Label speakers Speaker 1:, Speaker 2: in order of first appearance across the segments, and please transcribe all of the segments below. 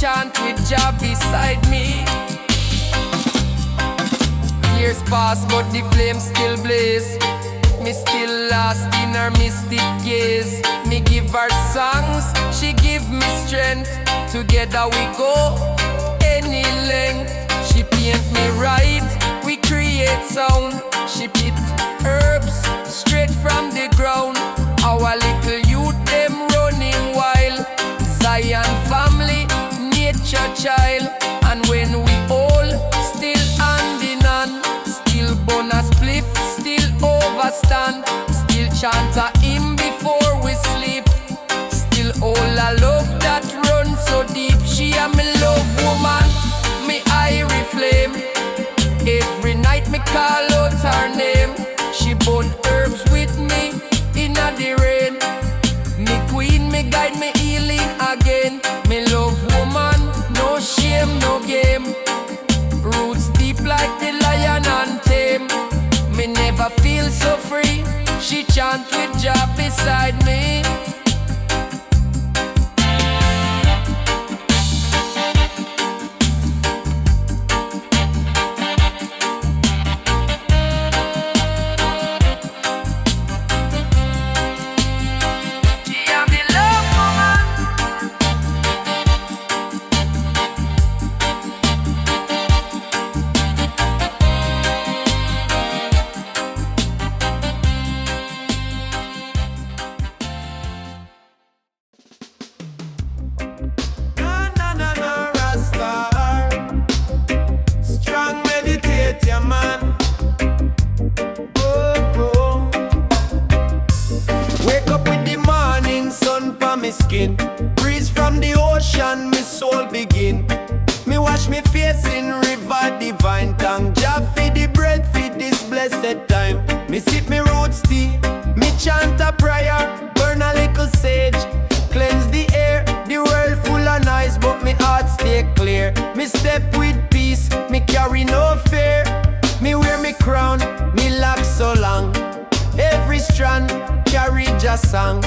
Speaker 1: Chant with Jah beside me. Years pass but the flame still blaze. Me still lost in her mystic gaze. Me give her songs, she give me strength. Together we go any length. She paint me right, we create sound. She pick herbs straight from the ground. Our little youth them running wild. Zion family, nature child. And when we all still hand in hand, still burn a spliff, still overstand, still chant a hymn before we sleep, still all a love that runs so deep. She a me love woman, me irie flame. Every night me call out her name. She burn herbs with me in the rain. Me queen, me guide, me healing again. Me love woman, no shame, no game. Roots deep like the lion and tame. Me never feel so free. She chant with Jah beside me. skin. Breeze from the ocean, me soul begin. Me wash me face in river divine. Thank Jah for the bread for this blessed time. Me sip me roots tea, me chant a prayer, burn a little sage, cleanse the air. The world full of noise, but me heart stay clear. Me step with peace, me carry no fear. Me wear me crown, me lock so long. Every strand carry Jah song.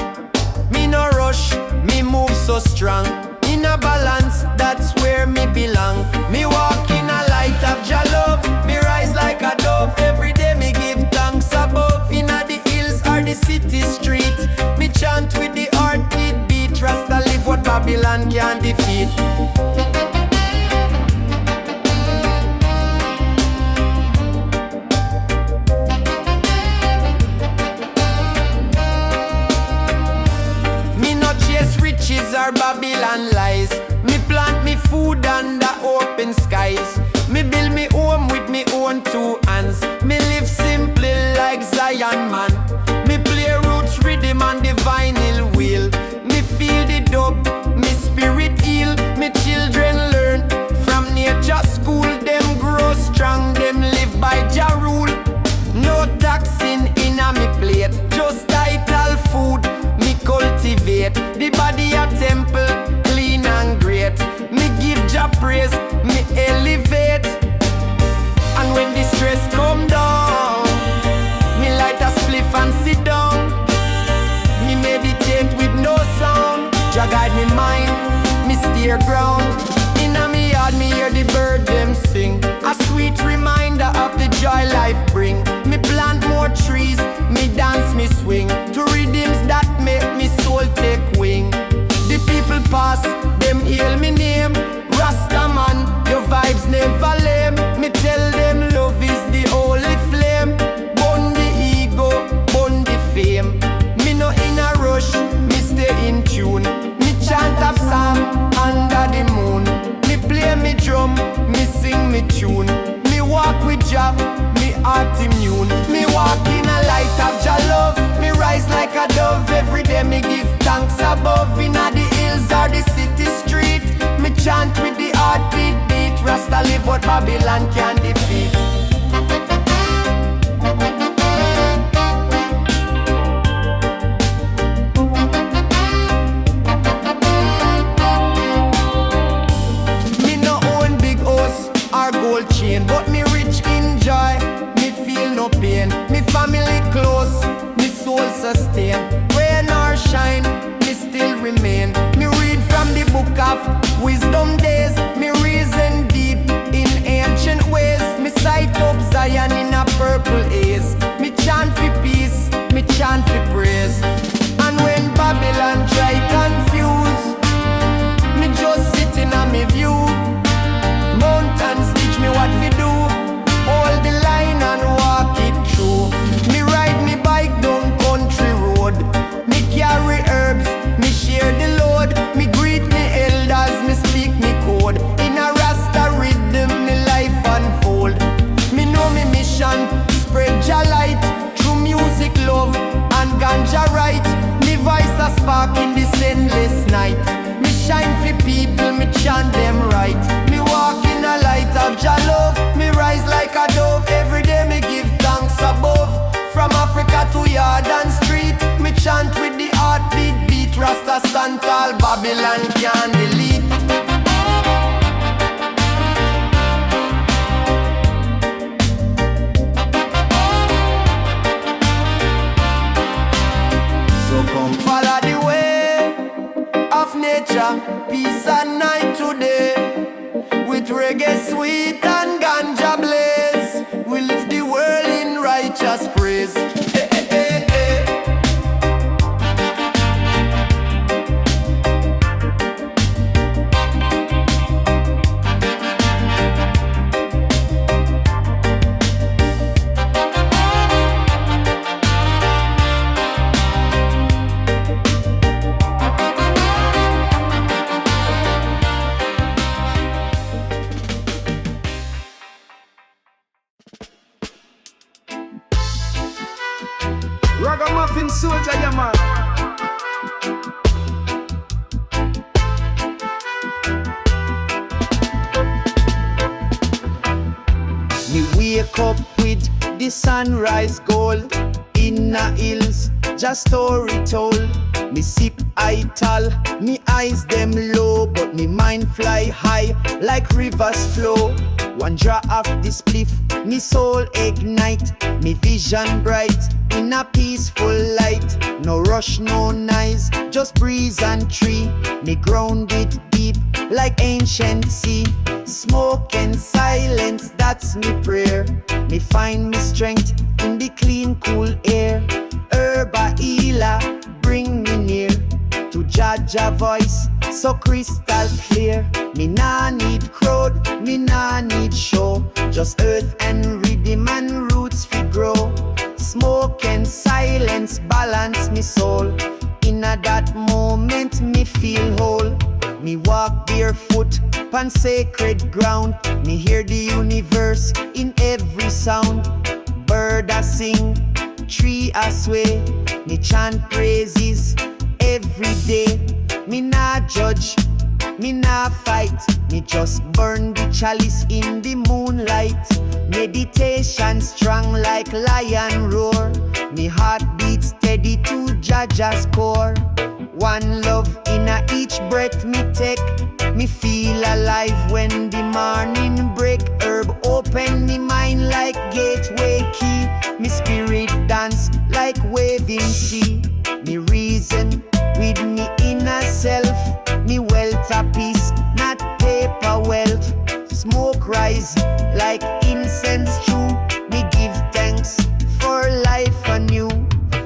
Speaker 1: Me no rush, me move so strong. In a balance, that's where me belong. Me walk in a light of Jah love. Me rise like a dove. Every day me give thanks above. In a the hills or the city street, me chant with the heartbeat beat. Rasta live what Babylon can't defeat. Riches or Babylon lies. Me plant me food under open skies. Me build me home with me own two hands. Me live simply like Zion man. Me play roots rhythm on the vinyl wheel. Me feel the dub, me spirit heal. Me children learn from nature school. Them grow strong, them live by Jah rule. No toxin in a me plate, just title food me cultivate. The body a temple, clean and great. Me give Jah praise, me elevate. And when the stress come down, me light a spliff and sit down. Me meditate with no sound. Jah guide me mind, me steer ground. Inna me yard me hear the bird them sing. A sweet reminder of the joy life bring. Me plant more trees, me dance, me swing to rhythms that make me soul take wing. The people pass, them hail me name. Rasta man, your vibes never lame. Me tell them love is the holy flame. Burn the ego, burn the fame. Me no in a rush, me stay in tune. Me chant a psalm under the moon. Me play me drum, me sing me tune. Me walk with Jah, me heart immune. Me walk in a light of Jah love. Me rise like a dove. Every day me give thanks above. Inna the hills or the city street, me chant with the heartbeat beat. Rasta live what Babylon can defeat. Me no own big house or gold chain, but me rich in joy, me feel no pain. Me family close, me soul sustain. Rain or shine, me still remain. Me read from the book of wisdom days. Me reason deep in ancient ways. Me sight up Zion in a purple haze. Me chant for peace, me chant for praise. And when Babylon try confuse, me just sit in a me view. Mountains teach me what to do. Hold the line and walk it through. Me ride me bike down country road. Me carry herbs, me share the load. Me greet me elders, me speak me code. In a Rasta rhythm, me life unfold. Me know me mission, spread Jah light. Through music, love, and ganja right. Me voice a spark in this endless night. Me shine for people, me chant them right. Me walk in a light of Jah love. Me rise like a dove. Every day me give thanks above. From Africa to yard and street, me chant with the heartbeat beat. Rasta stand tall, Babylon can't delete. So come follow the way of nature, peace and night today. With reggae sweet and ganja blaze, we lift the world in righteous praise.
Speaker 2: cup with the sunrise gold. In the hills, just story told. Me sip ital, me eyes them low, but me mind fly high like rivers flow. One draw of the spliff, me soul ignite, me vision bright in a peaceful light. No rush, no noise, just breeze and tree. Me grounded deep like ancient sea. Smoke and silence, that's me prayer. Me find me strength in the clean, cool air. Herba healer, bring me near to Jah voice, so crystal clear. Me nah need crowd, me nah need show. Just earth and rhythm and roots fi grow. Smoke and silence balance me soul. In a that moment me feel whole. Me walk barefoot on sacred ground. Me hear the universe in every sound. Bird a sing, tree a sway. Me chant praises every day. Me nah judge, me nah fight. Me just burn the chalice in the moonlight. Meditation strong like lion roar. Me heart beats steady to Jah's core. One love in a each breath me take. Me feel alive when the morning break. Herb open me mind like gateway key. Me spirit dance like waving sea. Me reason with me inner self. Me wealth a peace, not paper wealth. Smoke rise like incense true. Me give thanks for life anew.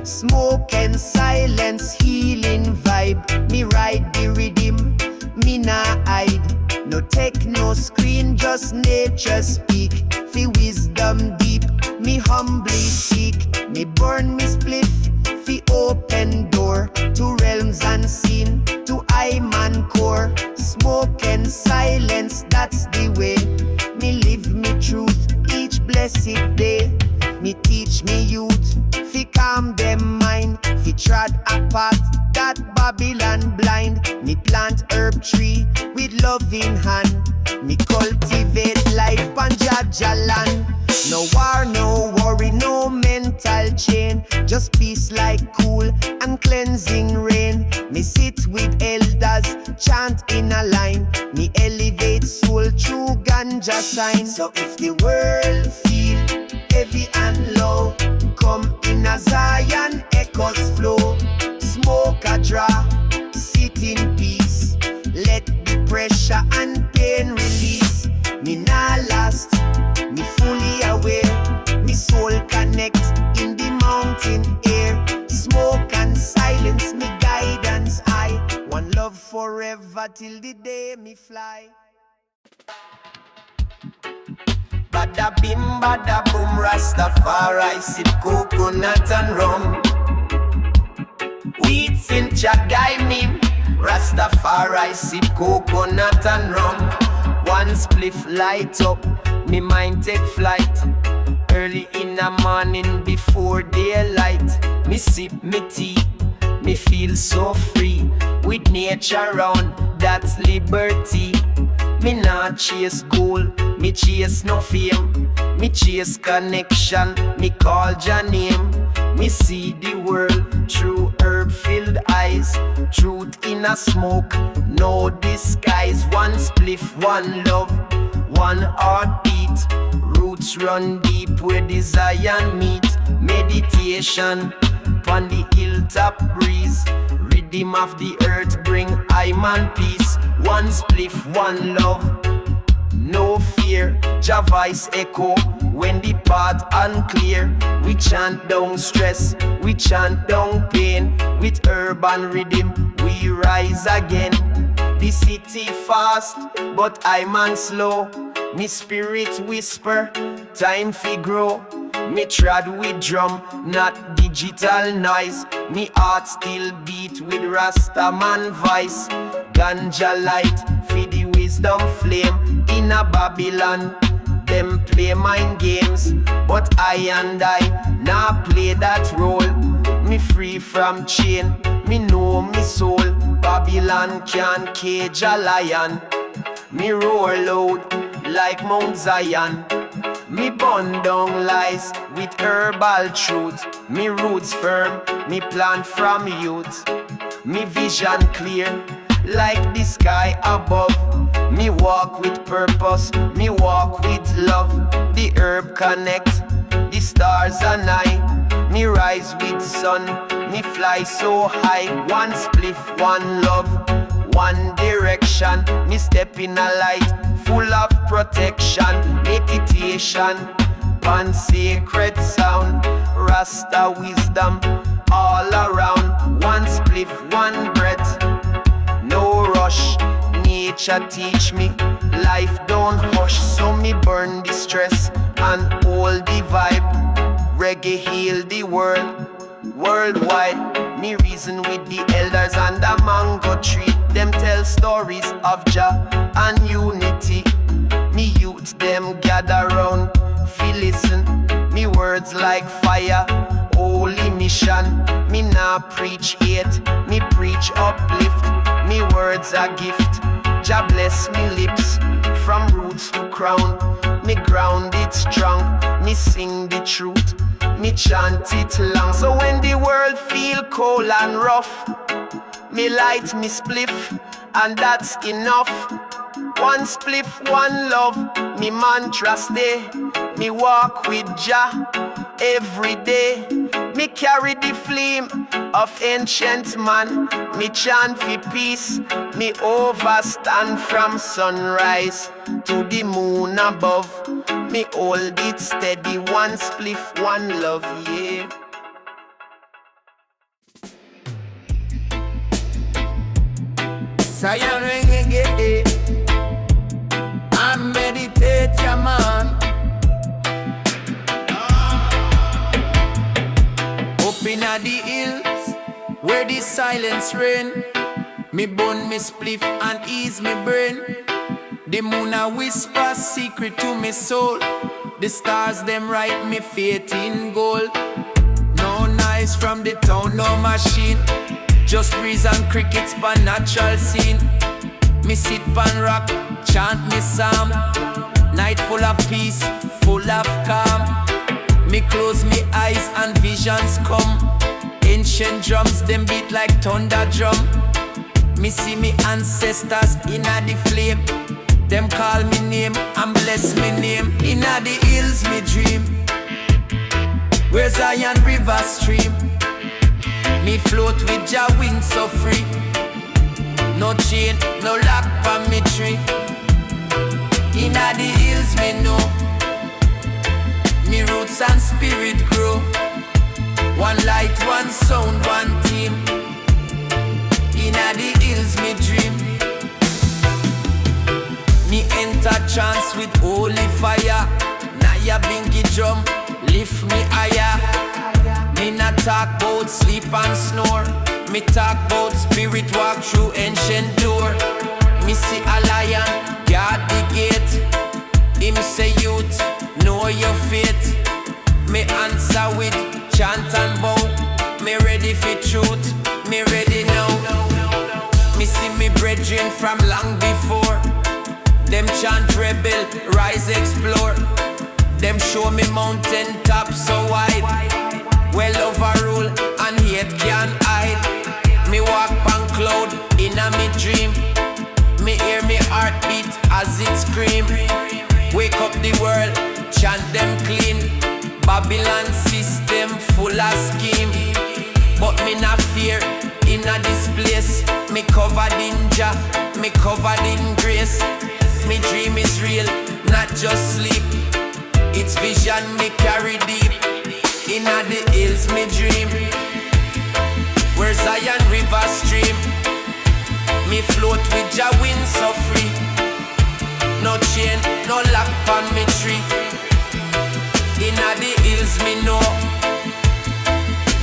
Speaker 2: Smoke and silence, healing vibe. Me ride the rhythm, me nah hide. No tech, no screen, just nature speak. Fi wisdom deep, me humbly seek. Me burn me spliff, fi open door to realms unseen, to I man core. Smoke and silence, that's the way. Me live me truth each blessed day. Me teach me youth, fi calm them mind, fi trod apart that Babylon blind. Me plant herb tree with loving hand. Me cultivate life on Jah land. No war, no worry, no mental chain. Just peace like cool and cleansing rain. Me sit with elders, chant in a line. Me elevate soul through ganja sign. So if the world feel heavy and low, come in a Zion, echoes flow. Smoke a draw, sit in peace. Let the pressure and pain release. Me nah last, me fully aware. Me soul connect in the mountain air. Smoke and silence, me guidance high. One love forever till the day me fly. Badabim Badabum, Rastafari, sip coconut and rum. Weeds in Jah guide me. Rastafari, sip coconut and rum. One spliff light up, me mind take flight. Early in the morning before daylight. Me sip me tea, me feel so free. With nature around, that's liberty. Me not chase gold, me chase no fame. Me chase connection, me call Jah name. Me see the world through herb-filled eyes. Truth in a smoke, no disguise. One spliff, one love, one heartbeat. Roots run deep where desire meet. Meditation on the hilltop breeze. Rhythm of the earth bring I man peace. One spliff, one love, no fear. Jah voice echo when the path unclear. We chant down stress, we chant down pain. With urban rhythm we rise again. The city fast, but I man slow. Me spirit whisper, time fi grow. Me trad with drum, not digital noise. Me heart still beat with Rasta man voice. Ganja light, fi the wisdom flame. In a Babylon, them play mind games, but I and I nah play that role. Me free from chain, me know me soul. Babylon can't cage a lion. Me roar loud like Mount Zion. Me bun down lies with herbal truth. Me roots firm, me plant from youth. Me vision clear, like the sky above. Me walk with purpose, me walk with love. The herb connect, the stars and I. Me rise with sun, me fly so high. One spliff, one love, one direction. Me step in a light, full of protection. Meditation, one sacred sound. Rasta wisdom, all around. One spliff, one breath, no rush. Nature teach me, life don't hush. So me burn the stress and hold the vibe. Reggae heal the world, worldwide. Me reason with the elders and the mango tree. Them tell stories of Jah and unity. Me youth them gather round, feel listen. Me words like fire, holy mission. Me nah preach hate, me preach uplift. Me words a gift, Jah bless me lips. From roots to crown, me ground it strong. Me sing the truth, me chant it long. So when the world feel cold and rough, me light me spliff, and that's enough. One spliff, one love, me mantra stay. Me walk with Jah every day. Me carry the flame of ancient man. Me chant for peace, me overstand from sunrise to the moon above. Me hold it steady, one spliff, one love, yeah.
Speaker 1: Zion reggae, I meditate, yeah man. Up inna the hills, where the silence reign. Me bun me spliff and ease me brain. The moon a whisper secret to me soul. The stars them write me fate in gold. No noise from the town, no machine. Just breeze and crickets pan natural scene. Me sit pan rock, chant me psalm. Night full of peace, full of calm. Me close me eyes and visions come. Ancient drums them beat like thunder drum. Me see me ancestors inna the flame. Them call me name and bless me name. Inna the hills me dream, where Zion river stream. Me float with Jah wing so free. No chain, no lock for me tree. Inna the hills me know, me roots and spirit grow. One light, one sound, one team. Inna the hills me dream. Me enter trance with holy fire. Naya bingy drum, lift me higher. Me not talk about sleep and snore. Me talk about spirit walk through ancient door. Me see a lion, guard the gate. Him say youth, know your fate. Me answer with chant and bow. Me ready for truth, me ready now. Me see me brethren from long before. Them chant rebel, rise explore. Them show me mountain top so wide. Well overrule and hate can't hide. Me walk on cloud in a me dream. Me hear me heartbeat as it scream. Wake up the world, chant them clean. Babylon system full of scheme. But me not fear in a this place. Me covered in Jah, me covered in grace. Me dream is real, not just sleep. It's vision me carry deep. Inna the hills me dream, where Zion river stream. Me float with Jah wind so free. No chain, no lock on me tree. Inna the hills me know,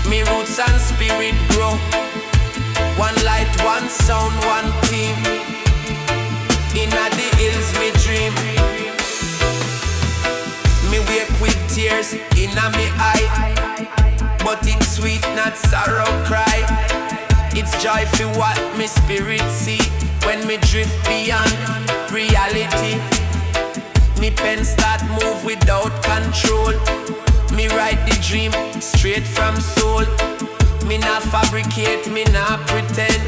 Speaker 1: me roots and spirit grow. One light, one sound, one team. Inna the hills me dream. Me wake with tears inna me eye, but it's sweet, not sorrow cry. It's joy for what me spirit see when me drift beyond reality. Me pen start move without control. Me write the dream straight from soul. Me not fabricate, me not pretend.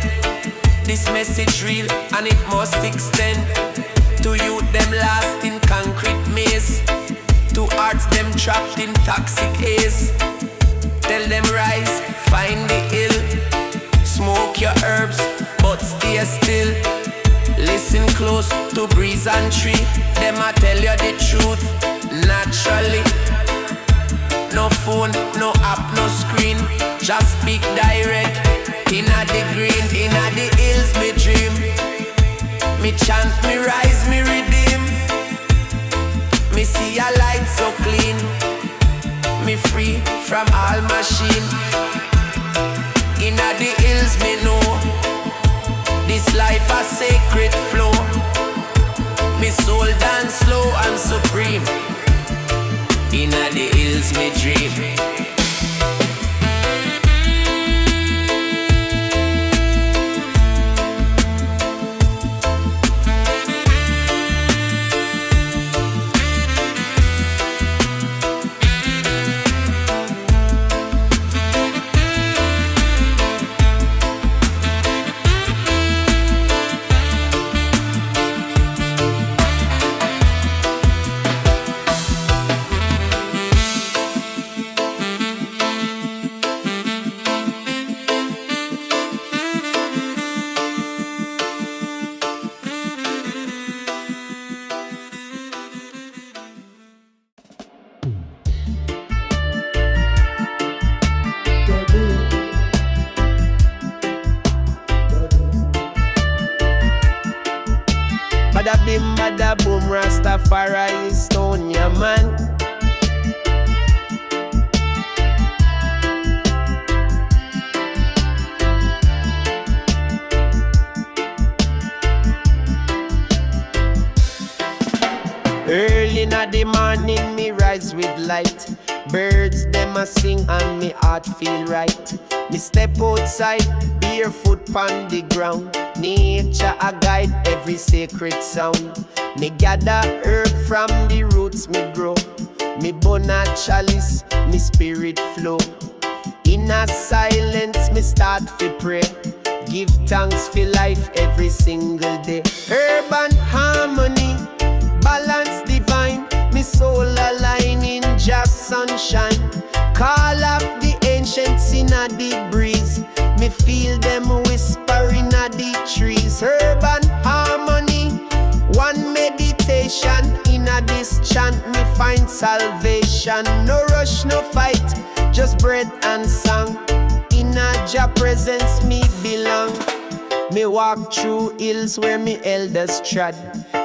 Speaker 1: This message real and it must extend to youth them lost in concrete maze, to hearts them trapped in toxic haze. Tell them rise, find the hill, smoke your herbs, but stay still. Listen close to breeze and tree. Them a tell you the truth naturally. No phone, no app, no screen. Just speak direct. Inna the green, inna the hills, me dream. Me chant, me rise, me redeem. Me see a light so clean. Me free from all machine. Inna the hills, me know this life a sacred flow. Me soul dance slow and supreme. Inna the hills, me dream. Badabim Badabum, Rastafari is stone, yeah man. Early in the morning, me rise with light. Birds, them a sing and me heart feel right. Me step outside, barefoot pon the ground. Nature a guide every sacred sound. Me gather herb from the roots me grow. Me burn a chalice, me spirit flow. In a silence, me start to pray. Give thanks for life every single day. Herb and harmony, balance divine. Me soul align in Jah sunshine. Call up the ancients in a the breeze. Me feel them whispering at the trees. Herb and harmony, one meditation. In a this chant me find salvation. No rush, no fight, just breath and song. In a Jah presence me belong. Me walk through hills where me elders trod.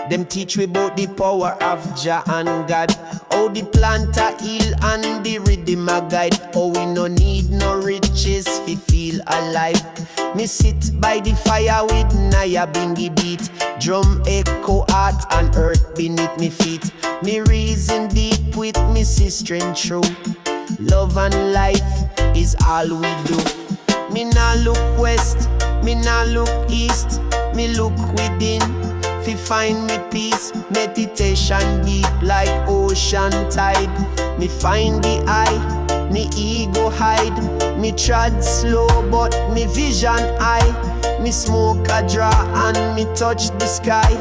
Speaker 1: Them teach we about the power of Jah and God. How the plant a heal and the rhythm a guide. How we no need no riches fi feel alive. Me sit by the fire with Naya bingy beat. Drum echo heart and earth beneath me feet. Me reason deep with me sister and true. Love and life is all we do. Me nah look west, me nah look east. Me look within, fi find me peace. Meditation deep like ocean tide. Me find the eye, me ego hide. Me trod slow but me vision high. Me smoke a draw and me touch the sky.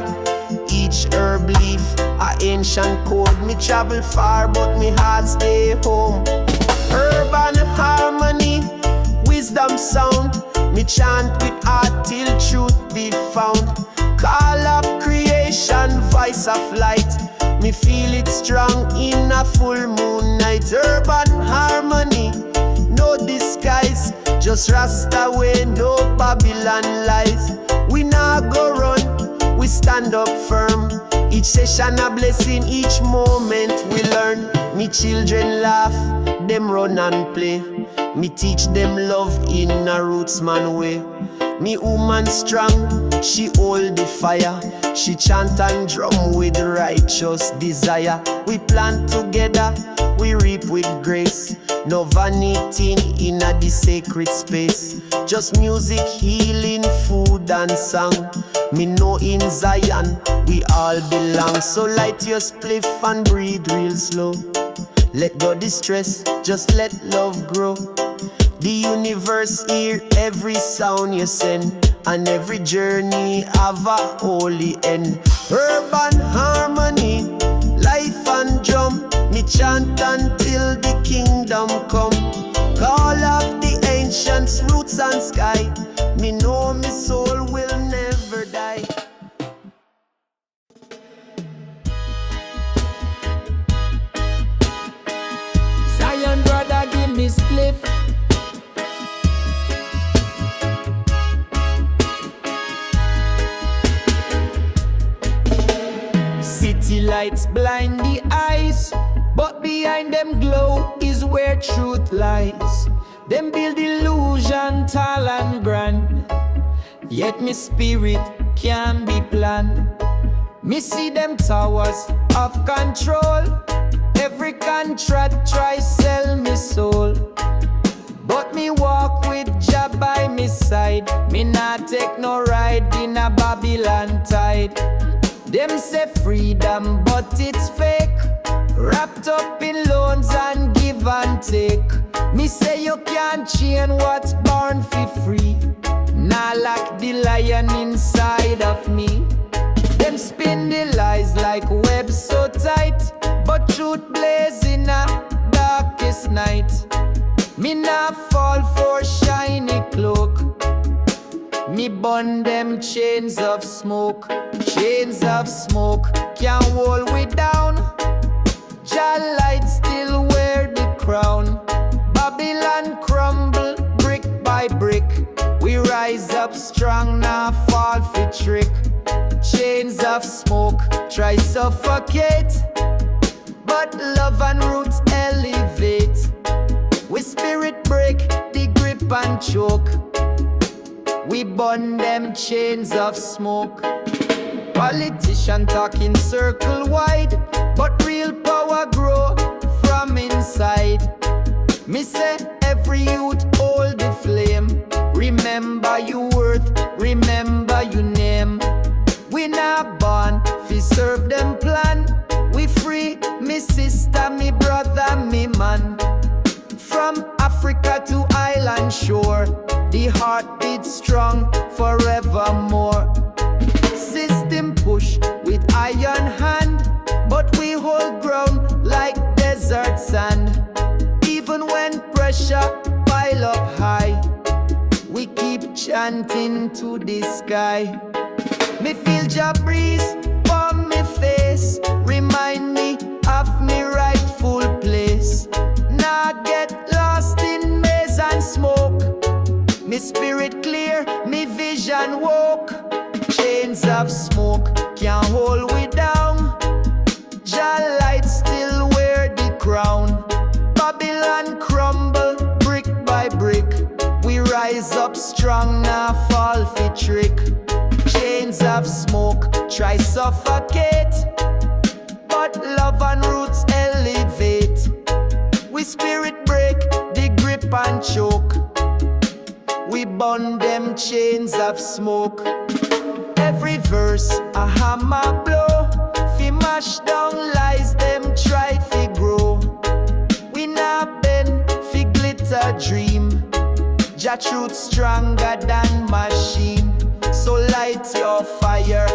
Speaker 1: Each herb leaf a ancient code. Me travel far but me heart stay home. Herb and harmony, wisdom sound. Me chant with heart till truth be found. Call of creation, voice of light. Me feel it strong in a full moon night. Urban harmony, no disguise. Just Rasta way, no Babylon lies. We nah go run, we stand up firm. Each session a blessing, each moment we learn. Me children laugh, them run and play. Me teach them love in a roots man way. Me woman strong, she hold the fire.
Speaker 2: She chant and drum with righteous desire. We plant together, we reap with grace. No vanity in the sacred space. Just music, healing, food and song. Me know in Zion we all belong. So light your spliff and breathe real slow. Let go the stress, just let love grow. The universe hear every sound you send, and every journey have a holy end. Urban harmony, life and drum. Me chant until the kingdom come. Call of the ancients, roots and sky. Me know me soul will never die.
Speaker 1: Zion brother, give me spliff. City lights blind the eyes, but behind them glow is where truth lies. Them build illusion tall and grand, yet me spirit can't be planned. Me see them towers of control. Every contract try sell me soul, but me walk with Jah by me side. Me not take no ride in a Babylon tide. Them say freedom, but it's fake, wrapped up in loans and give and take. Me say you can't chain what's born for free. Nah lock the lion inside of me. Them spin the lies like webs so tight, but truth blaze in a darkest night. Me nah fall for shiny cloak. Me burn them chains of smoke. Chains of smoke can't hold we down. Jah light still wear the crown. Babylon crumble brick by brick. We rise up strong, now fall for trick. Chains of smoke try suffocate, but love and roots elevate. We spirit break the grip and choke. We burn them chains of smoke. Politician talking circle wide, but real power grow from inside. Me say every youth hold the flame. Remember your worth, remember your name. We not born fi serve them plan. We free, me sister, me brother, me man. From Africa to island shore, the heart beats strong forevermore. System push with iron hand, but we hold ground like desert sand. Even when pressure pile up high, we keep chanting to the sky. Me feel Jah breeze on me face, remind me of me rightful place. Now get lost in maze and smoke. Me spirit clear, me vision woke. Chains of smoke can't hold we down. Jah light still wear the crown. Babylon crumble brick by brick. We rise up strong, now fall for trick. Chains of smoke try suffocate, but love and roots elevate. We spirit break the grip and choke. We burn them chains of smoke. Every verse a hammer blow, fi mash down lies them try fi grow. We not bend fi glitter dream. Jah truth stronger than machine. So light your fire,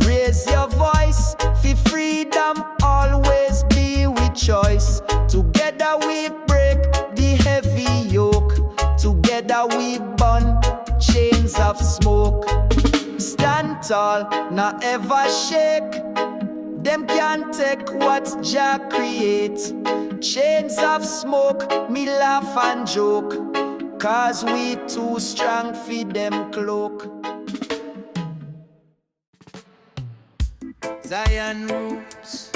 Speaker 1: raise your voice. Fi freedom always be with choice. Together we break the heavy yoke. Together we burn chains of smoke. Stand tall, not ever shake. Them can't take what Jah create. Chains of smoke, me laugh and joke, cause we too strong for them cloak. Zion roots,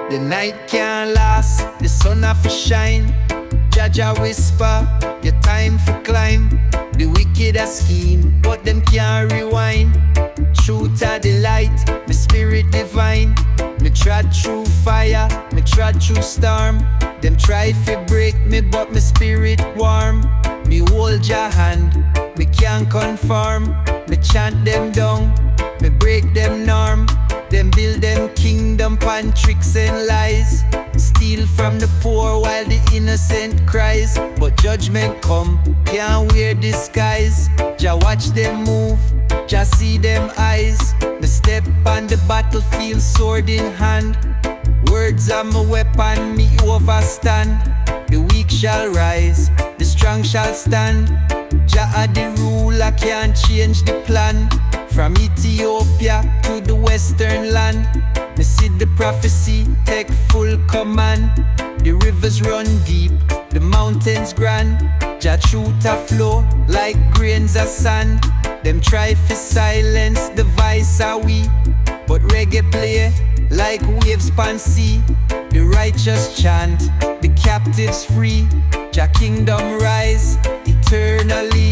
Speaker 1: the night can't last
Speaker 3: the sun have to shine. Jah whisper, your time for climb. The wicked a scheme, but them can't rewind. Truth are the light, my spirit divine. Me trod through fire, me trod through storm. Them try to break me, but my spirit warm. Me hold your hand, me can't conform. Me chant them down, me break them norm. Them build them kingdom pan tricks and lies. Steal from the poor while the innocent cries. But judgment come, can't wear disguise. Jah watch them move, Jah see them eyes. Me step on the battlefield, sword in hand. Words are my weapon, me overstand. The weak shall rise, the strong shall stand. Jah are the ruler, can't change the plan. From Ethiopia to the western land, me see the prophecy take full command. The rivers run deep, the mountains grand. Jah truth a flow like grains of sand. Them try to silence the voice of we, but reggae play like waves pan sea. The righteous chant, the captives free. Jah Kingdom Rise eternally.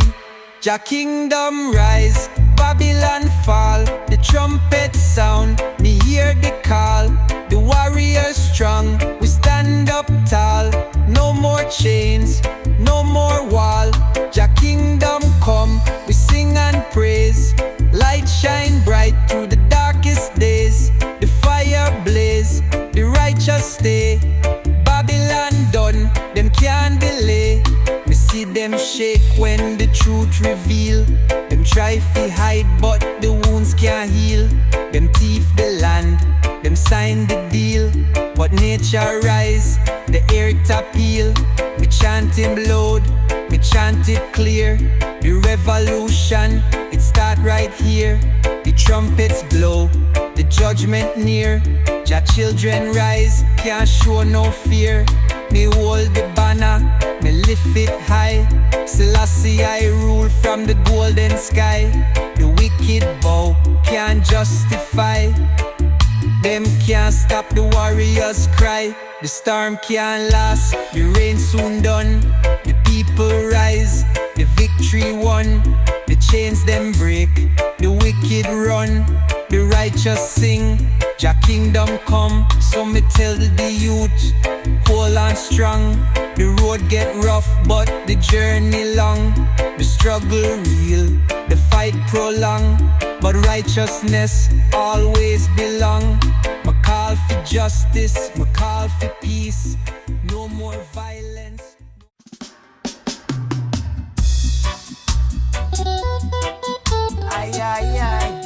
Speaker 3: Jah Kingdom Rise, Babylon fall. The trumpet sound, me hear the call. The warriors strong, we stand up tall. No more chains, no more wall. Jah Kingdom come, we sing and praise. Light shine bright through the darkest days. The fire blaze, the righteous stay. Babylon done, them can't delay. Me see them shake when the truth reveal. Them try to hide but the wounds can't heal. Them thief the land, them sign the deal. But nature rise, the air it appeal. Me chant him loud, me chant it clear. The revolution, it start right here. The trumpets blow, the judgment near. Jah children rise, can't show no fear. Me hold the banner, me lift it high. Selassie I rule from the golden sky. The wicked bow, can't justify. Them can't stop the warriors cry. The storm can't last, the rain soon done. The people rise, the victory won. The chains them break, the wicked run. The righteous sing, Jah Kingdom come. So me tell the youth, hold on strong. The road get rough but the journey long. The struggle real, the fight prolong. But righteousness always belong. My call for justice, my call for peace. No more violence.
Speaker 2: Ay, ay, ay.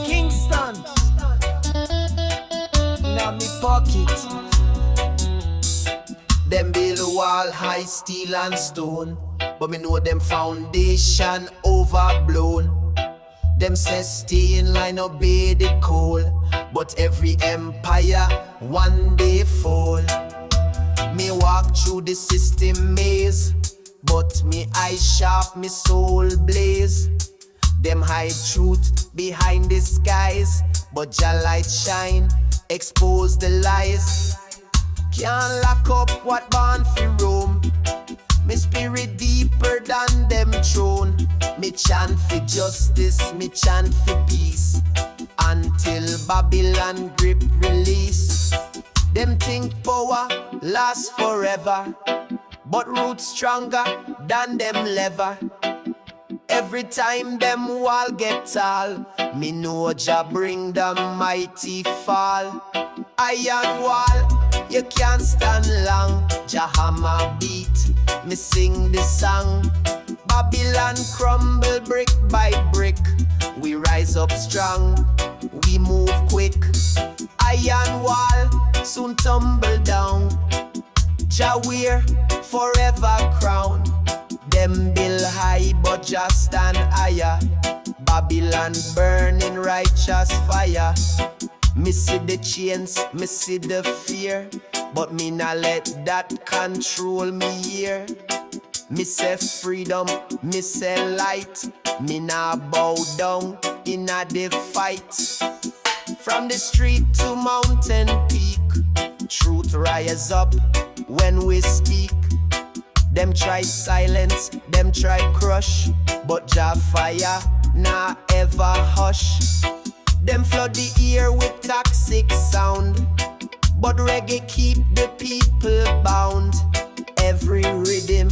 Speaker 2: Kingston. Now me pocket. Them build a wall high, steel and stone. But me know them foundation overblown. Them say stay in line, obey the call. But every empire one day fall. Me walk through the system maze, but me eyes sharp, me soul blaze. Them hide truth behind disguise, but Jah light shine, expose the lies. Can't lock up what born for roam. Me spirit deeper than them throne. Me chant for justice, me chant for peace. Until Babylon grip release. Them think power lasts forever, but roots stronger than them lever. Every time them wall get tall, me know Jah bring the mighty fall. Iron wall, you can't stand long. Jah hammer beat, me sing the song. Babylon crumble brick by brick. We rise up strong, we move quick. Iron wall, soon tumble down. Jah wear forever crown. Them build high but Jah stand higher. Babylon burning righteous fire. Me see the chains, me see the fear, but me not let that control me here. Me say freedom, me say light. Me not bow down in a the fight. From the street to mountain peak, rise up when we speak. Them try silence, them try crush, but Jah fire nah ever hush. Them flood the ear with toxic sound, but reggae keep the people bound. Every rhythm,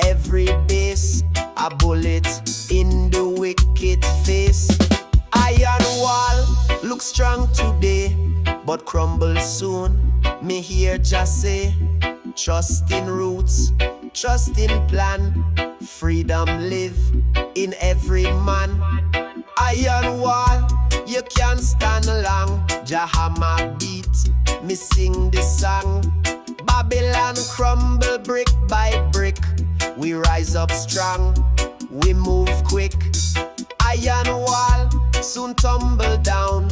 Speaker 2: every bass, a bullet in the wicked face. Iron wall look strong today, but crumble soon. Me hear just say, trust in roots, trust in plan. Freedom live in every man. Iron wall, you can't stand along. Jah hammer beat, me sing the song. Babylon crumble brick by brick. We rise up strong, we move quick. Iron wall soon tumble down.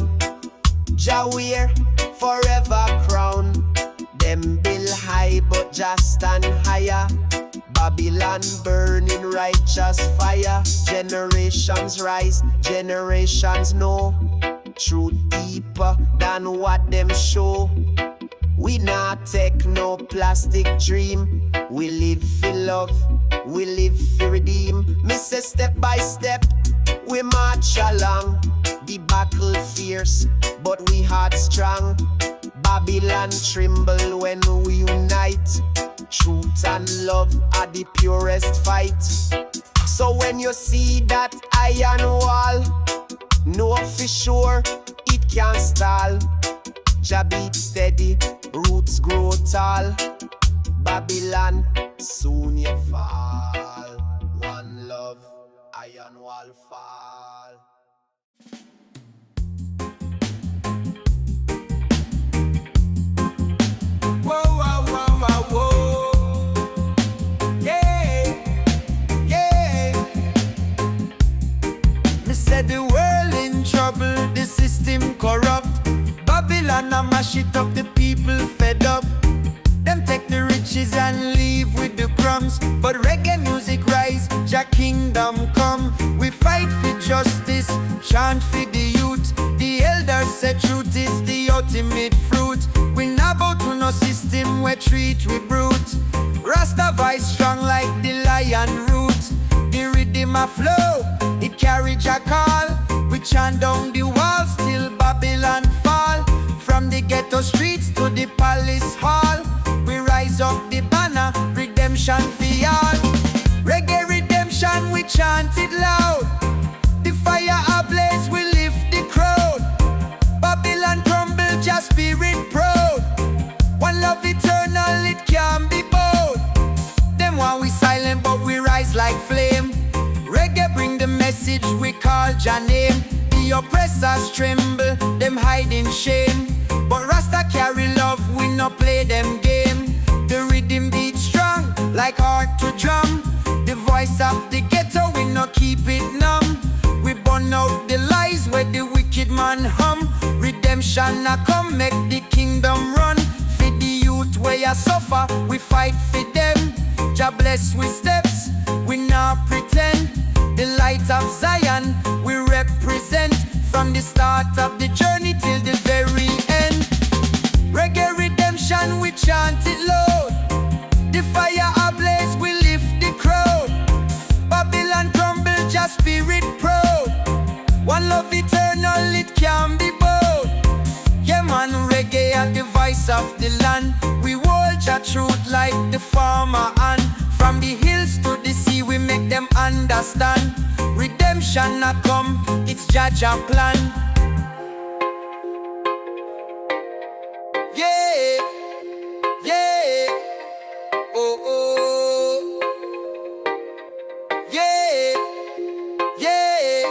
Speaker 2: Jah wear forever crown. Them build high but Jah stand higher. Babylon burning righteous fire. Generations rise, generations know. Truth deeper than what them show. We not take no plastic dream. We live for love, we live for redeem. Me say step by step, we march along. The battle fierce, but we heart strong. Babylon tremble when we unite. Truth and love are the purest fight. So when you see that iron wall, know for sure it can't stall. Jah beat steady, roots grow tall. Babylon, soon you fall. One love, iron wall fall.
Speaker 3: Whoa, whoa, whoa, whoa, whoa. Yeah, yeah. Me said the world in trouble, the system corrupt. Babylon a mash it up, the people fed up. Them take the riches and leave with the crumbs. But reggae music rise, Jah Kingdom come. We fight for justice, chant for the youth. The elders said truth is the ultimate fruit. We not bow to no system we treat we brute. Rastafari strong like the lion root. The rhythm a flow, it carry Jah call. We chant down the walls till Babylon fall. From the ghetto streets to the palace hall, we rise up the banner, redemption for all. Reggae redemption, we chant it loud. The fire ablaze, we lift the crowd. Babylon crumble, Jah spirit proud. One love eternal, it can't be bowed. Them while we silent, but we rise like flame. Reggae bring the message, we call Jah name. The oppressors tremble, them hide in shame. But Rasta carry love, we no play them game. The rhythm beat strong, like heart to drum. The voice of the ghetto, we no keep it numb. We burn out the lies where the wicked man hum. Redemption a come, make the kingdom run. For the youth where you suffer, we fight for them. Jah bless with steps, we not pretend. The light of Zion, we represent. From the start of the journey till the very end. Reggae redemption, we chant it loud. The fire ablaze, we lift the crowd. Babylon crumble, Jah spirit proud. One love eternal, it can't be bowed. Yeah man, reggae are the voice of the land. We hold Jah truth like the farmer and from the hills to the sea, we make them understand. Redemption a come, it's Jah plan. Yeah, yeah, oh, oh. Yeah, yeah.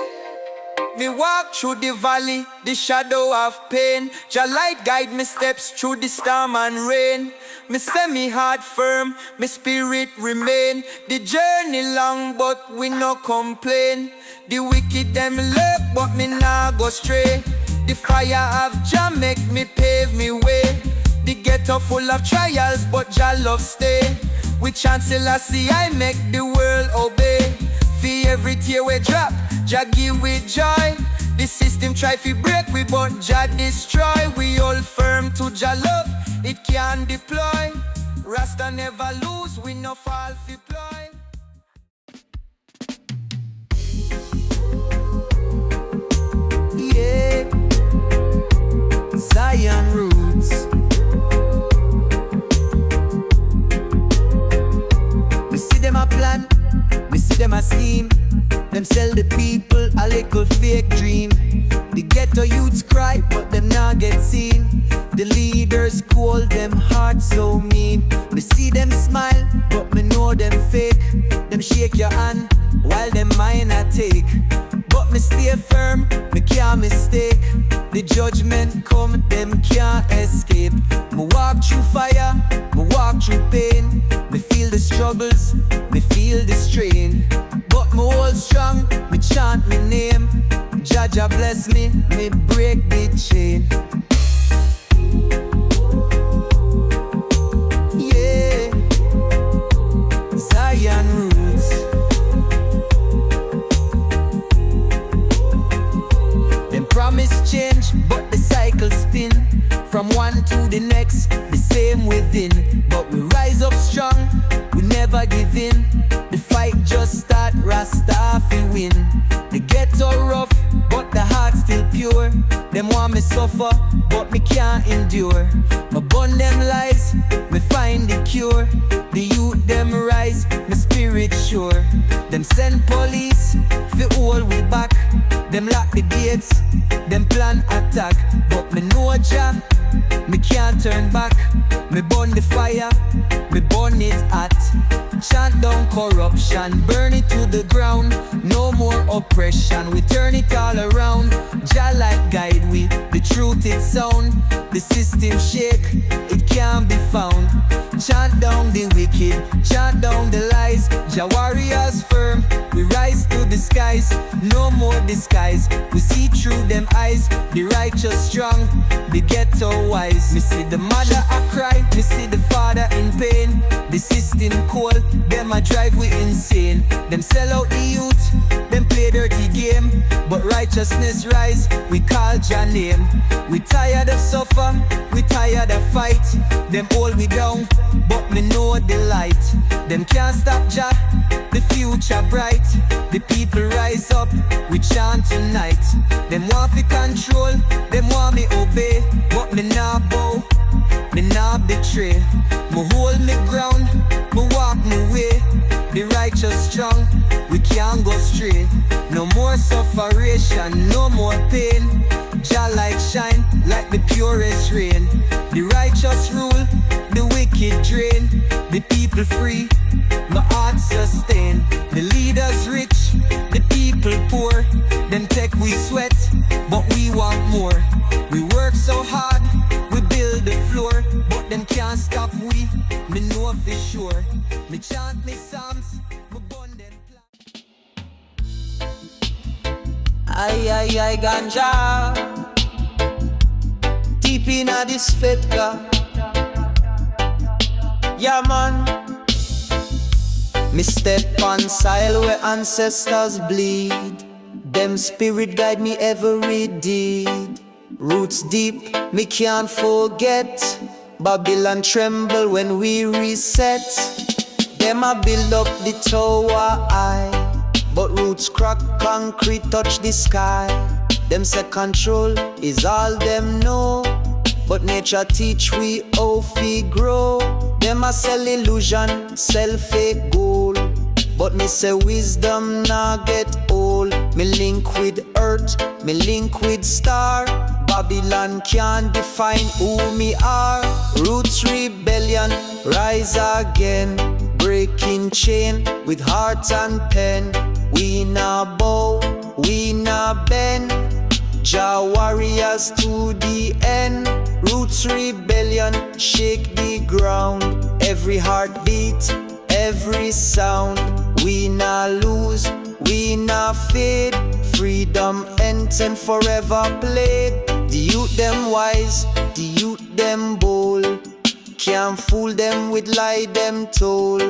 Speaker 3: Me walk through the valley, the shadow of pain. Jah light guide me steps through the storm and rain. Me say me heart firm, me spirit remain. The journey long, but we no complain. The wicked them lurk, but me nah go stray. The fire of Jah make me pave me way. The ghetto full of trials, but Jah love stay. With chant Selassie, I make the world obey. For every tear we drop, Jah give with joy. The system try to break we, but Jah destroy. We hold firm to Jah love. it can deploy. Rasta never lose, we no fall fi ploy. Yeah, Zion roots. Me see them a plan, me see them a scheme. Them sell the people a little fake dream. The ghetto youths cry, but them not get seen. The leaders call them heart so mean. Me see them smile, but me know them fake. Them shake your hand, while them mine I take. But me stay firm, me can't mistake. The judgment come, them can't escape. Me walk through fire, me walk through pain. Me feel the struggles, me feel the strain. But me hold strong, me chant me name. Jah Jah bless me, me break the chain. Yeah, Zion roots. Them promise change, but the cycle spin. From one to the next, the same within. But we rise up strong, we never give in. The fight just start, Rastafari win. The ghetto rough, but the heart still pure. Them want me suffer, but me can't endure. Me burn them lies, me find the cure. The youth them rise, my spirit sure. Them send police, fi hold we back. Them lock the gates, them plan attack. But me know Jah, me can't turn back. Me burn the fire, me burn it hot. Chant down corruption, burn it to the ground. No more oppression, we turn it all around. Jah light guide we, the truth is sound. The system shake, it can't be found. Chant down the wicked, chant down the lies. Jah warriors firm, we rise to the skies. No more disguise, we see through them eyes. The righteous strong, the ghetto wise. Me see the mother a cry, me see the father in pain. The system cold, them a drive we insane. Them sell out the youth, them play dirty game. But righteousness rise, we call Jah name. We tired of suffer, we tired of fight. Them hold we down, but me know the light. Them can't stop Jah, the future bright. The people rise up, we chant tonight. Them want to control, them want me obey. But me nah bow, me nah betray. Me hold me ground, me walk my way. The righteous strong, we can't go stray. No more sufferation, no more pain. Jah light shine like the purest rain. The righteous rule, the wicked drain. The people free, my heart sustain. The leaders rich, the people poor. Them take we sweat, but we want more. We work so hard, we build the floor. But them can't stop we, me know for sure. Me chant me psalms, me burn them Ay, ganja. Deep inna this fetka. Yeah, man. Me step on soil where ancestors bleed. Them spirit guide me every deed. Roots deep, me can't forget. Babylon tremble when we reset. Them a build up the tower high, but roots crack, concrete touch the sky. Them say control is all them know, but nature teach we how we grow. Them a sell illusion, sell fake gold, but me say wisdom nah get old. Me link with earth, me link with star. Babylon can't define who me are. Roots rebellion, rise again. Breaking chain with heart and pen. We nah bow, we nah bend. Jah warriors to the end. Roots rebellion, shake the ground. Every heartbeat, every sound. We nah lose, we nah fade. Freedom anthem forever played. The youth them wise, the youth them bold. Can't fool them with lie them told.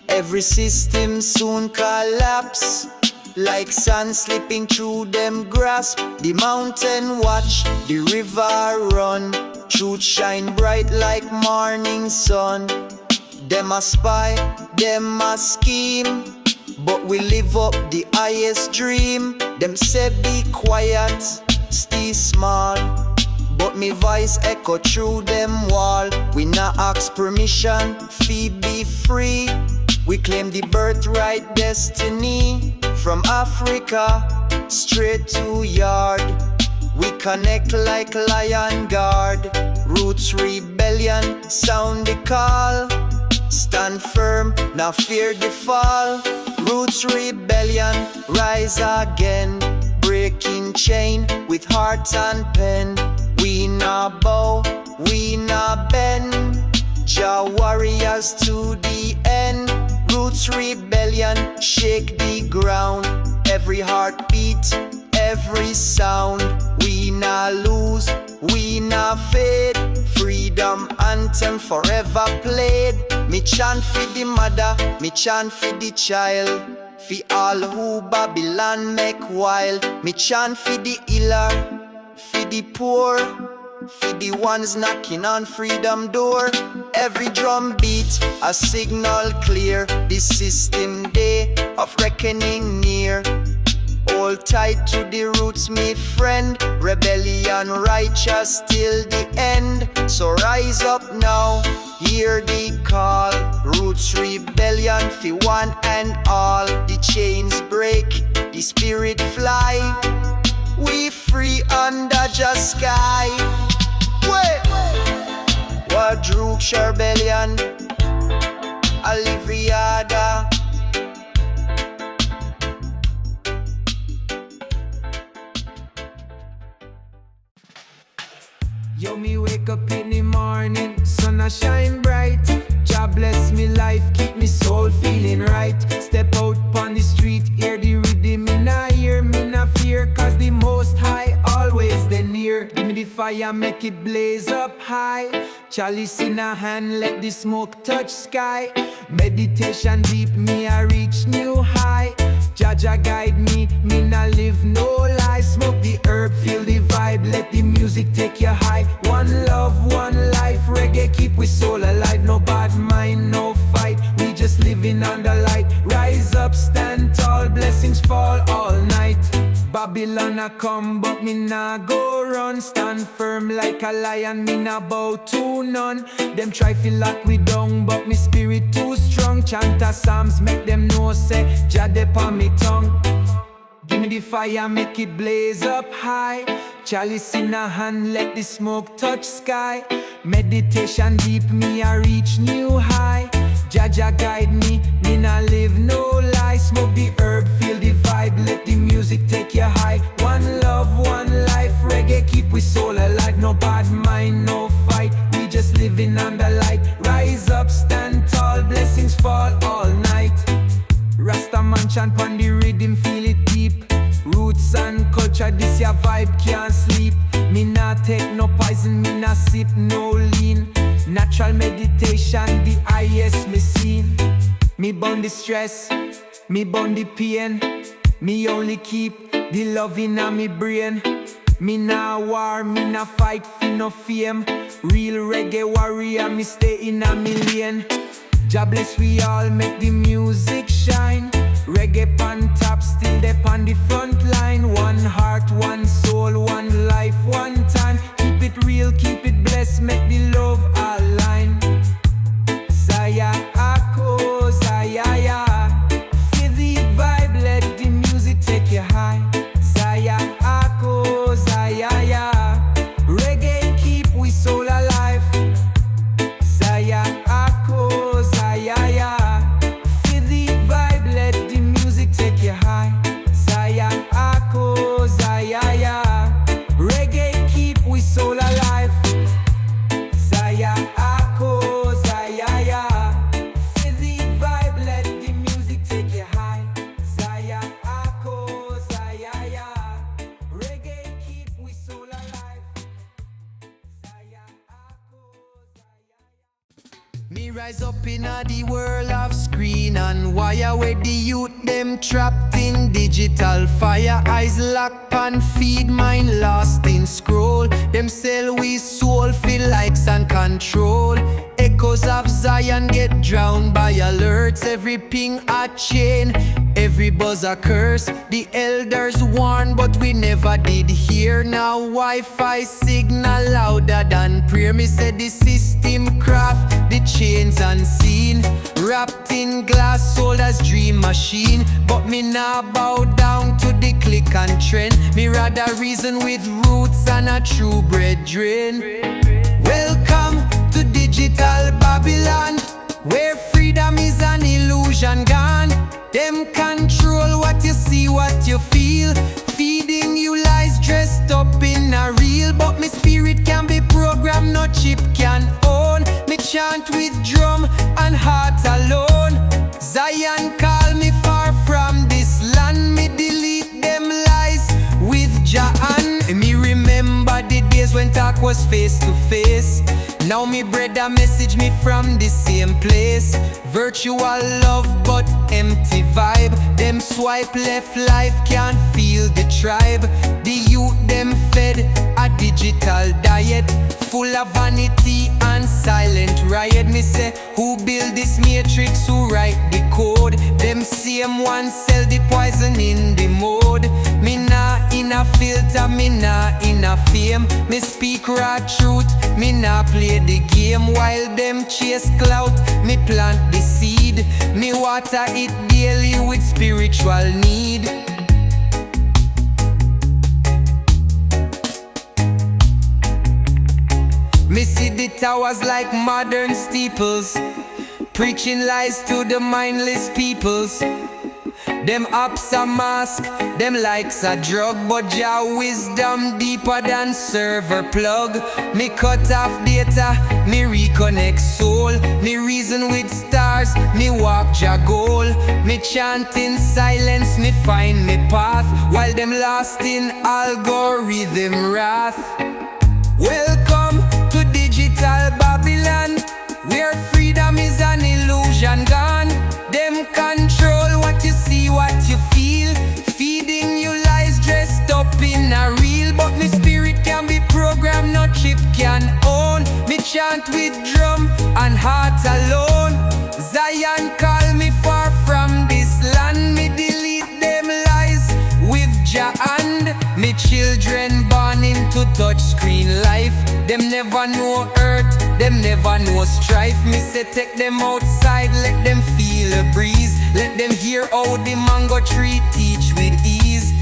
Speaker 3: Every system soon collapse. like sand slipping through them grasp. The mountain watch, the river run. Truth shine bright like morning sun. Them a spy, them a scheme, but we live up the highest dream. Them say be quiet, stay small, but me voice echo through them wall. We not ask permission, fee be free. We claim the birthright destiny. From Africa, straight to yard. We connect like lion guard. Roots rebellion, sound the call. Stand firm, now fear the fall. Roots rebellion, rise again. Breaking chain with heart and pen. We not bow, we not bend. Jah warriors to the end. Roots rebellion, shake the ground. Every heartbeat, every sound. We not lose, we not fade. Freedom anthem forever played. Me chant for the mother, me chant for the child. For all who Babylon make wild. Me chant for the healer, for the poor, for the ones knocking on freedom door. Every drum beat, a signal clear. The system day of reckoning near. Hold tight to the roots, me friend. Rebellion righteous till the end. So rise up now, hear the call. Roots rebellion for one and all. The chains break, the spirit fly. We free under Jah sky. Wait, Wadrook Rebellion, Aliviada.
Speaker 1: Yo, me wake up in the morning, sun a shine bright. Jah bless me life, keep me soul feeling right. Step out on the street, hear the rhythm, me nah hear, me nah fear. Cause the most high always they near. Give me the fire, make it blaze up high. Chalice in a hand, let the smoke touch sky. Meditation deep, me I reach new high. Jah guide me, me nah live no lie. Smoke the herb, feel the vibe, let the music take you high. One love, one life, reggae keep we soul alive. No bad mind, no fight, we just living under light. Rise up, stand tall, blessings fall all night. Babylon a come, but me nah go run. Stand firm like a lion, me nah bow to none. Them try feel lock we down, but me spirit too strong. Chant a psalms, make them know say Jah dep on me tongue. Give me the fire, make it blaze up high. Chalice in a hand, let the smoke touch sky. Meditation deep, me I reach new high. Jah guide me, me nah live no lie. Smoke the herb, feel the vibe, let the music take you high. One love, one life, reggae keep we soul alive. No bad mind, no fight, we just living under light. Rise up, stand tall, blessings fall all night. Rasta man chant on the rhythm, feel it deep. Roots and culture, this your vibe, can't sleep. Me nah take no poison, me nah sip no lean. Natural meditation, the highest me seen. Me burn the stress, me burn the pain. Me only keep the love in a me brain. Me nah war, me nah fight for no fame. Real reggae warrior, me stay in a million. Jah bless we all, make the music shine. Reggae pan top, still they on the front line. One heart, one soul, one life, one time. Keep it real, keep it blessed, make the love align. Zaya Ako, Zaya. Feel the vibe, let the music take you high. Zaya Ako, Zaya. Reggae keep we soul alive. Zaya Ako, Zaya. Feel the vibe, let the music take you high. Zaya Ako, Zaya. Reggae keep we soul alive. Zaya Ako, Zaya. Feel the vibe, let the music take you high. Zaya Ako, Zaya. Reggae keep we soul alive. Zaya Ako, Zaya.
Speaker 3: Me rise up in a the world of screen and wire where the youth them trapped in. in digital fire. Eyes locked and feed, mind lost in scroll. Them sell we soul, feel likes and control. Echoes of Zion get drowned by alerts. Every ping a chain, every buzz a curse. The elders warn, but we never did hear. Now Wi-Fi signal louder than prayer. Me said the system craft, the chains unseen. Wrapped in glass, sold as dream machine. But me nah bow down to the click and trend. Me rather reason with roots and a true brethren. Welcome to digital Babylon, where freedom is an illusion gone. Them control what you see, what you feel. Feeding you lies dressed up in a reel. But me spirit can be programmed, no chip can own. Me chant with drum and heart alone. Zion call me far from this land. Me delete them lies with Jah. Me remember the days when talk was face to face. Now me brother message me from the same place. Virtual love but empty vibe. Them swipe left, life can't feel the tribe. The youth them fed a digital diet, full of vanity and silent riot. Me say, who build this matrix, who write the code? Them same ones sell the poison in the mode. Me nah in a filter, me nah in a fame. Me speak raw truth, me nah play the game. While them chase clout, me plant the seed. Me water it daily with spiritual need. Me see the towers like modern steeples, preaching lies to the mindless peoples. Them apps a mask, them likes a drug. But Jah wisdom deeper than server plug. Me cut off data, me reconnect soul. Me reason with stars, me walk Jah goal. Me chant in silence, me find me path. While them lost in algorithm wrath. Welcome to digital Babylon, where freedom is an illusion gone. Them control what you see, what you feel. Feeding you lies dressed up in a reel. But me spirit can be programmed, no chip can own. Me chant with drum and heart alone. Zion call me far from this land. Me delete them lies with Jah hand. Me children born into touchscreen life. Them never know hurt, them never know strife. Me say take them outside, let them feel a breeze. Let them hear how the mango tree teach with ease.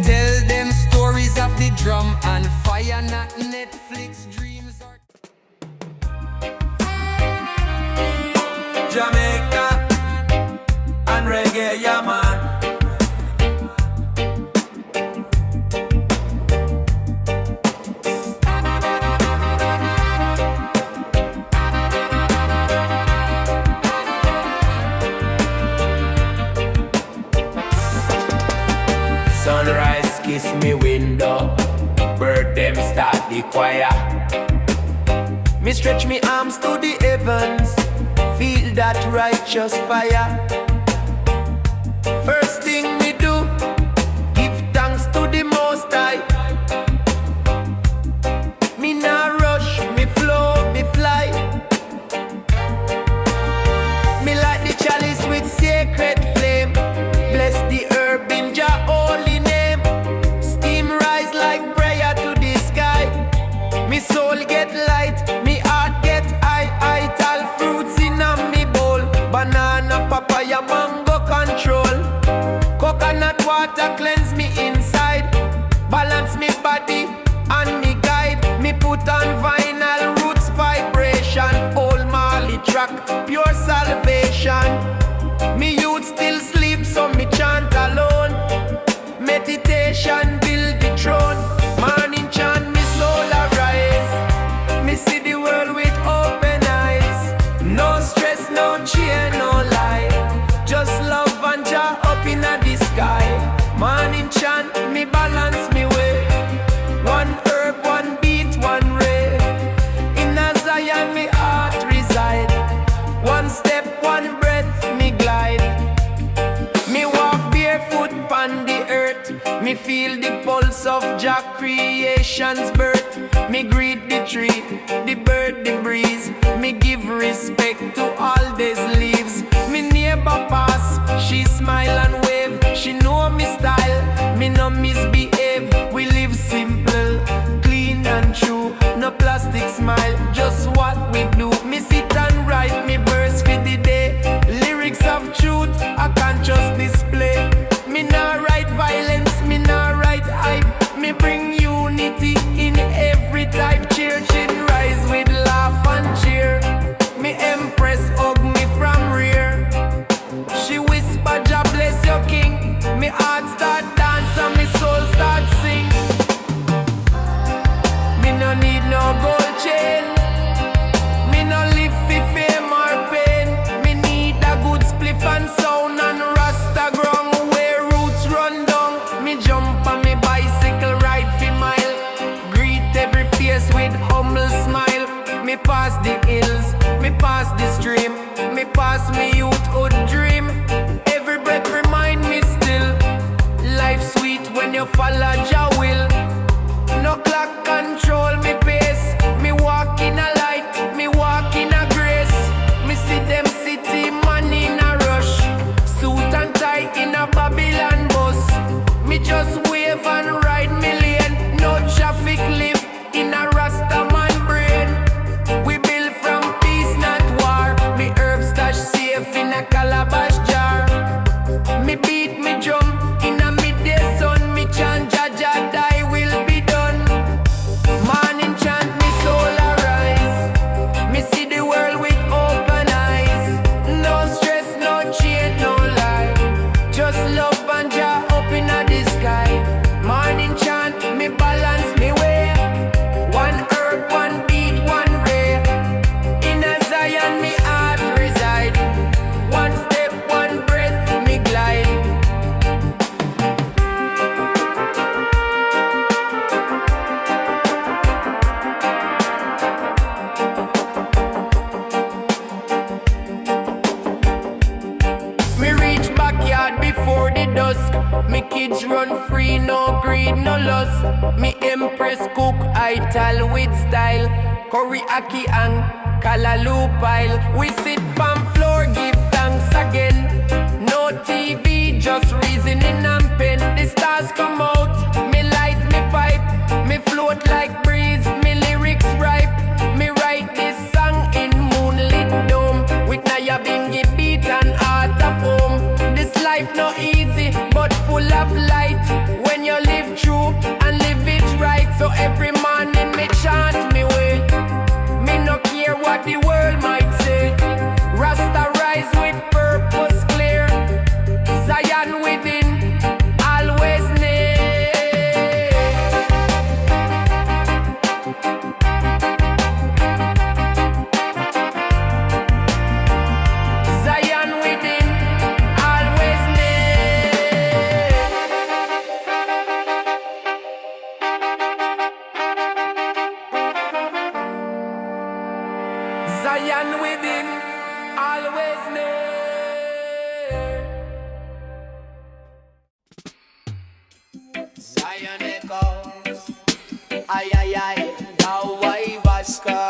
Speaker 3: Tell them stories of the drum and fire, not Netflix dreams or
Speaker 4: Jamaica and reggae, yeah man. Sunrise kiss me window, bird them start the choir. Me stretch me arms to the heavens, feel that righteous fire. First thing me do, give thanks to the Most High. Me nah rush, me flow, me fly. Me light the chalice with sacred flame. Bless the herb in Jah holy name. Steam rise like prayer to the sky. Me soul get light, me heart get high. Ital fruits in a me bowl. Banana, papaya, mango control. Coconut water cleanse me inside. Balance me body and me guide. Me put on vinyl roots vibration. Old Mali track, pure salvation. Me youth still sleep, so me chant alone. Meditation build the throne. Morning chant, me soul arise. Me see the world with open eyes. No stress, no cheer, no lie. Just love and Jah up in the sky. Morning chant, me balance me way. One herb, one beat, one ray. In a Zion me heart reside. One Me feel the pulse of Jah creation's birth. Me greet the tree, the bird, the breeze. Me give respect to all these leaves. Me neighbor pass, she smile and wave. She know me style, me no misbehave. We live simple, clean and true. No plastic smile, just what we do. Me sit and write me verse for the day. Lyrics of truth, a conscious display. Me nah write violence, me nah write hype. Me bring unity in every type. Church rise with laugh and cheer. Me empress hug me from rear. She whisper, Jah bless your king. Me heart start dance and me soul start sing. Me no need no gold chain. Me no live for fame or pain. Me need a good spliff and sound and rasta ground where roots run down. Me jump on me bicycle, ride for mile. Greet every face with humble smile. Me pass the hills, me pass the stream. Me pass me youthhood dream. Every breath remind me still. Life sweet when you follow Jah will. No clock control me pace. Me walk in a light, me walk in a grace. Me see them city man in a rush. Suit and tie in a Babylon bus. Me just wave and ride me lane. No traffic live in a Rasta man brain. We build from peace, not war. Me herb stash safe in a calabash jar. Me beat me drum in a midday sun. Me chant Jah Jah die will be done. Morning chant me soul arise. Me see the world with open eyes. No stress, no chain, no lie. Just love and Jah up in the sky. Morning chant me balance me way. One herb, one beat, one ray. In a Zion me heart reside. One step, one breath me glide. Me reach backyard before the dusk. Me kids run free, no greed, no lust. Me empress cook ital with style. Curry aki and kalaloo pile. We sit pan floor, give thanks again. No TV, just reasoning and pen. The stars come out, me light me pipe. Me float like breeze, me lyrics ripe. Me write this song in moonlit dome. With Naya Bingy beat and art of home. This life no easy, but full of light. When you live true and live it right. So every morning me chant me way. Me no care what the world might say. Rasta rise with purpose clear. Zion within, always near. Zion within, always near. Zion within, always near. Zion echoes, ay ay ay, now I vaska.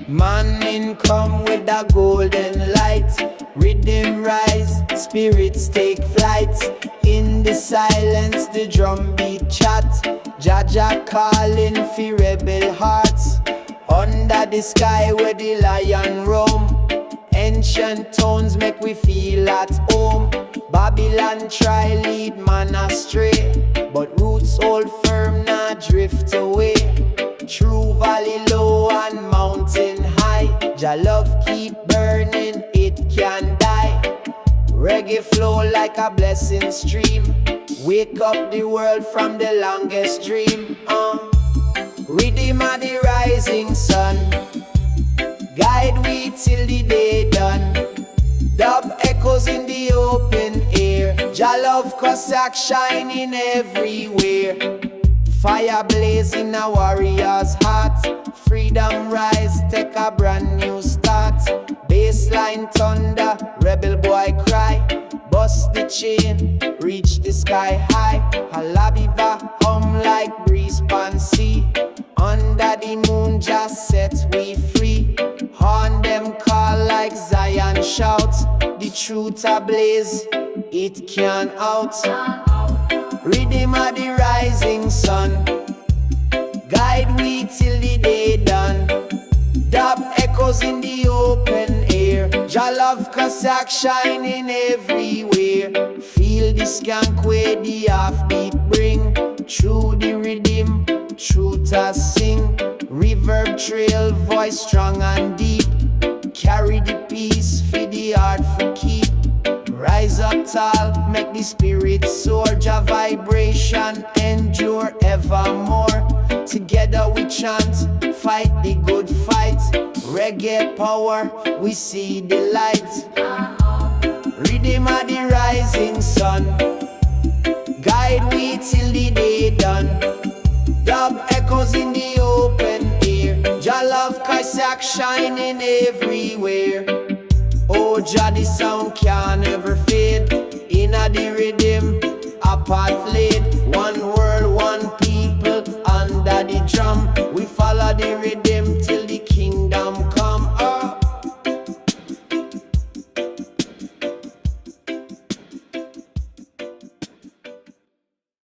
Speaker 3: Morning come with a golden light. Rhythm rise, spirits take flight. In the silence, the drum beat chat. Jah Jah calling for rebel hearts. Under the sky where the lion roam. Ancient tones make we feel at home. Babylon try lead man astray, but roots hold firm, not drift away. True valley low and mountain high. Jah love keep burning, it can die. Reggae flow like a blessing stream. Wake up the world from the longest dream. Rhythm of the rising sun. Guide we till the day done. Dub echoes in the open air. Jah love Cossack shining everywhere. Fire blaze in a warrior's heart. Freedom rise, take a brand new start. baseline thunder, rebel boy cry. Bust the chain, reach the sky high. Halabiva hum like breeze pan sea. Under the moon just set we free. Horn them call like Zion shout. The truth ablaze, it can't out. Rhythm of the rising sun, guide we till the day done. Dub echoes in the open air. Jah love Cossack shining everywhere. Feel the skank where the offbeat bring. Through the rhythm, truth I sing. Reverb trail, voice strong and deep. Carry the peace for the heart for keep. Rise up tall, make the spirit soar. Jah vibration endure evermore. Together we chant, fight the good fight. Reggae power, we see the light. Rhythm of the rising sun, guide we till the day done. Dub echoes in the open air. Jah love Cossack shining everywhere. Oh Jah, the sound can never fade. Inna the rhythm, a path laid.